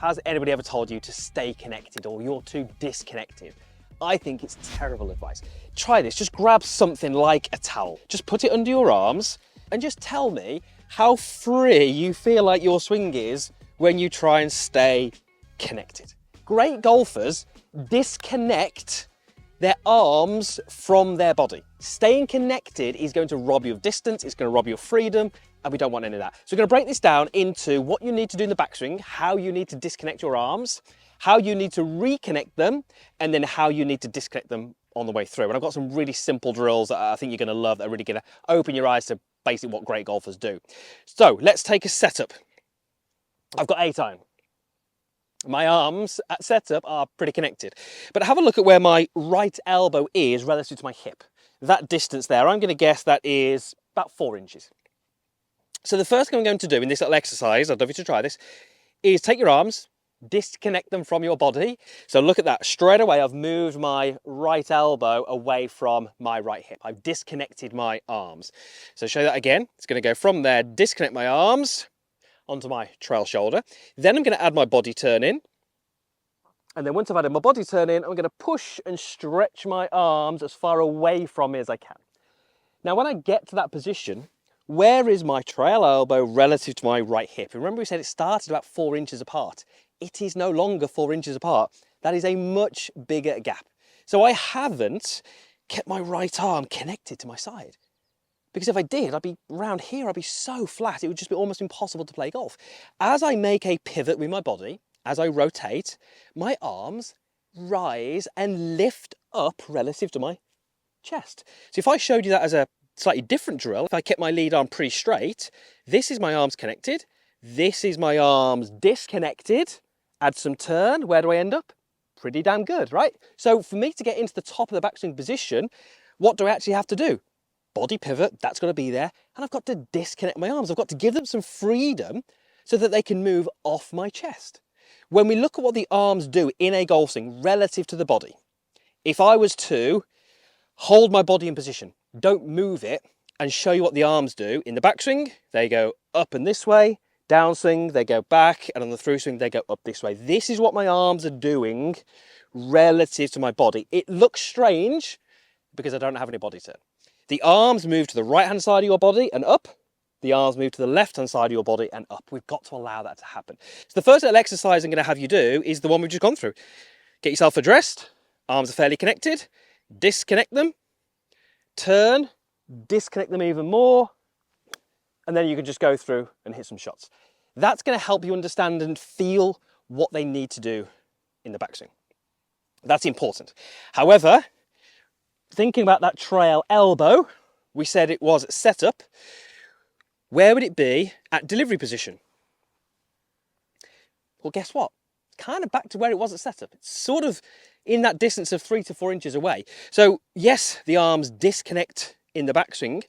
Has anybody ever told you to stay connected or you're too disconnected? I think it's terrible advice. Try this, just grab something like a towel, just put it under your arms and just tell me how free you feel like your swing is when you try and stay connected. Great golfers disconnect their arms from their body. Staying connected is going to rob you of distance, it's going to rob you of freedom, and we don't want any of that. So we're going to break this down into what you need to do in the backswing, how you need to disconnect your arms, how you need to reconnect them, and then how you need to disconnect them on the way through. And I've got some really simple drills that I think you're going to love, that are really going to open your eyes to basically what great golfers do. So let's take a setup. I've got 8 iron. My arms at setup are pretty connected, but have a look at where my right elbow is relative to my hip. That distance there, I'm going to guess that is about 4 inches. So the first thing I'm going to do in this little exercise, I'd love you to try this, is take your arms, disconnect them from your body. So look at that, straight away I've moved my right elbow away from my right hip. I've disconnected my arms. So show that again. It's going to go from there, disconnect my arms onto my trail shoulder. Then I'm going to add my body turn in. And then once I've added my body turn in, I'm going to push and stretch my arms as far away from me as I can. Now when I get to that position, where is my trail elbow relative to my right hip? Remember we said it started about 4 inches apart. It is no longer 4 inches apart. That is a much bigger gap. So I haven't kept my right arm connected to my side. Because if I did, I'd be around here, I'd be so flat, it would just be almost impossible to play golf. As I make a pivot with my body, as I rotate, my arms rise and lift up relative to my chest. So if I showed you that as a slightly different drill, if I kept my lead arm pretty straight, this is my arms connected, this is my arms disconnected, add some turn, where do I end up? Pretty damn good, right? So for me to get into the top of the backswing position, what do I actually have to do? Body pivot, that's got to be there, and I've got to disconnect my arms. I've got to give them some freedom so that they can move off my chest. When we look at what the arms do in a golf swing relative to the body, if I was to hold my body in position, don't move it, and show you what the arms do in the backswing, they go up and this way, downswing, they go back, and on the through swing, they go up this way. This is what my arms are doing relative to my body. It looks strange because I don't have any body turn. The arms move to the right-hand side of your body and up. The arms move to the left-hand side of your body and up. We've got to allow that to happen. So the first little exercise I'm going to have you do is the one we've just gone through. Get yourself addressed. Arms are fairly connected. Disconnect them. Turn. Disconnect them even more. And then you can just go through and hit some shots. That's going to help you understand and feel what they need to do in the backswing. That's important. However, thinking about that trail elbow, we said it was at setup. Where would it be at delivery position? Well, guess what? Kind of back to where it was at setup. It's sort of in that distance of 3 to 4 inches away. So yes, the arms disconnect in the backswing,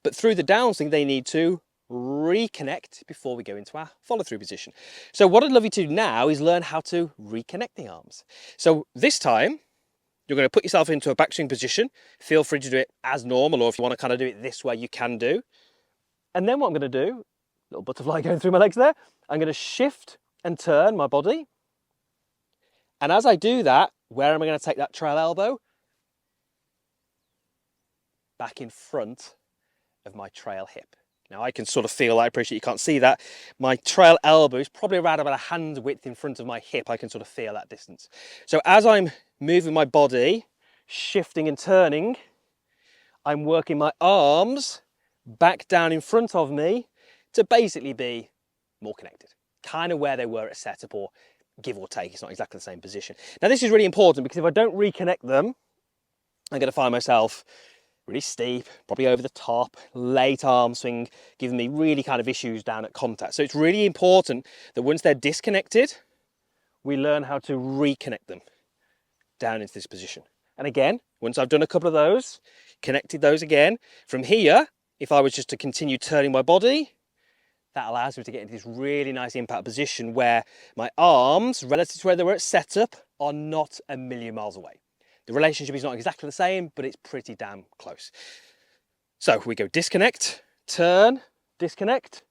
but through the downswing, they need to reconnect before we go into our follow-through position. So what I'd love you to do now is learn how to reconnect the arms. So this time, you're going to put yourself into a backswing position. Feel free to do it as normal, or if you want to kind of do it this way, you can do. And then what I'm going to do, little butterfly going through my legs there, I'm going to shift and turn my body. And as I do that, where am I going to take that trail elbow? Back in front of my trail hip. Now I can sort of feel, I appreciate you can't see that, my trail elbow is probably around about a hand width in front of my hip. I can sort of feel that distance. So as I'm moving my body, shifting and turning, I'm working my arms back down in front of me to basically be more connected. Kind of where they were at setup, or give or take, it's not exactly the same position. Now this is really important because if I don't reconnect them, I'm going to find myself really steep, probably over the top, late arm swing, giving me really kind of issues down at contact. So it's really important that once they're disconnected, we learn how to reconnect them down into this position. And again, once I've done a couple of those, connected those again, from here, if I was just to continue turning my body, that allows me to get into this really nice impact position where my arms, relative to where they were at setup, are not a million miles away. The relationship is not exactly the same, but it's pretty damn close. So we go disconnect, turn, disconnect,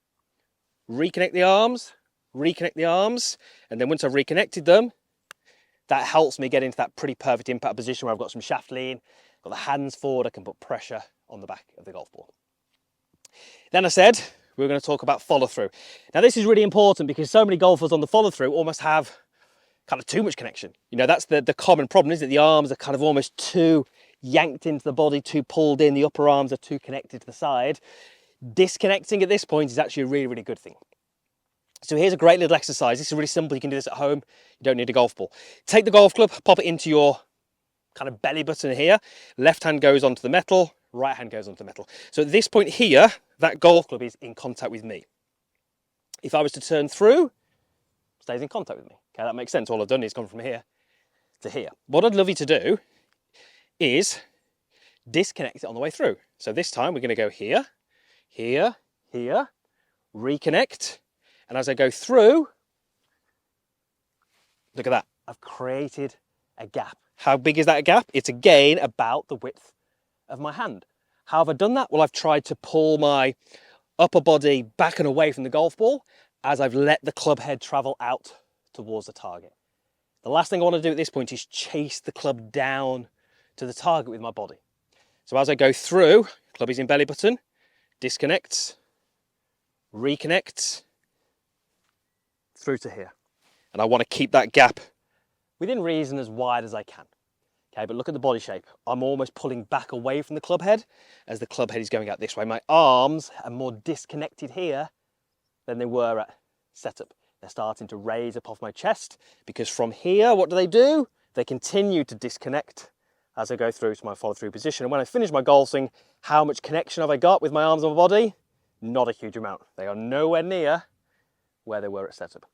reconnect the arms, reconnect the arms, and then once I've reconnected them, that helps me get into that pretty perfect impact position where I've got some shaft lean, got the hands forward, I can put pressure on the back of the golf ball. Then I said we were going to talk about follow through. Now this is really important because so many golfers on the follow through almost have kind of too much connection. You know, that's the common problem, isn't it? The arms are kind of almost too yanked into the body, too pulled in, the upper arms are too connected to the side. Disconnecting at this point is actually a really, really good thing. So here's a great little exercise. This is really simple. You can do this at home. You don't need a golf ball. Take the golf club, pop it into your kind of belly button here. Left hand goes onto the metal, right hand goes onto the metal. So at this point here, that golf club is in contact with me. If I was to turn through, it stays in contact with me. Okay, that makes sense. All I've done is gone from here to here. What I'd love you to do is disconnect it on the way through. So this time we're going to go here, here, here, reconnect. And as I go through, look at that. I've created a gap. How big is that gap? It's again about the width of my hand. How have I done that? Well, I've tried to pull my upper body back and away from the golf ball as I've let the club head travel out towards the target. The last thing I want to do at this point is chase the club down to the target with my body. So as I go through, club is in belly button, disconnects, reconnects, through to here. And I want to keep that gap within reason as wide as I can. Okay, but look at the body shape. I'm almost pulling back away from the club head as the club head is going out this way. My arms are more disconnected here than they were at setup. They're starting to raise up off my chest because from here, what do? They continue to disconnect as I go through to my follow through position. And when I finish my golf swing, how much connection have I got with my arms and my body? Not a huge amount. They are nowhere near where they were at setup.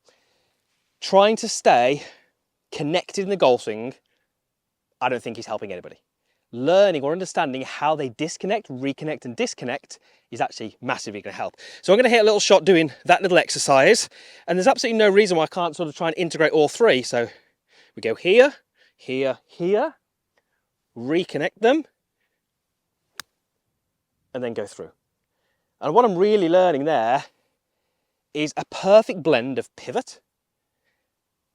Trying to stay connected in the golf swing, I don't think is helping anybody. Learning or understanding how they disconnect, reconnect and disconnect is actually massively going to help. So I'm going to hit a little shot doing that little exercise, and there's absolutely no reason why I can't sort of try and integrate all three. So we go here, here, here, reconnect them, and then go through. And what I'm really learning there is a perfect blend of pivot,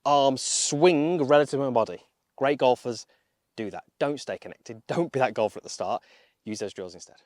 arm swing relative to my body. Great golfers do that. Don't stay connected. Don't be that golfer at the start. Use those drills instead.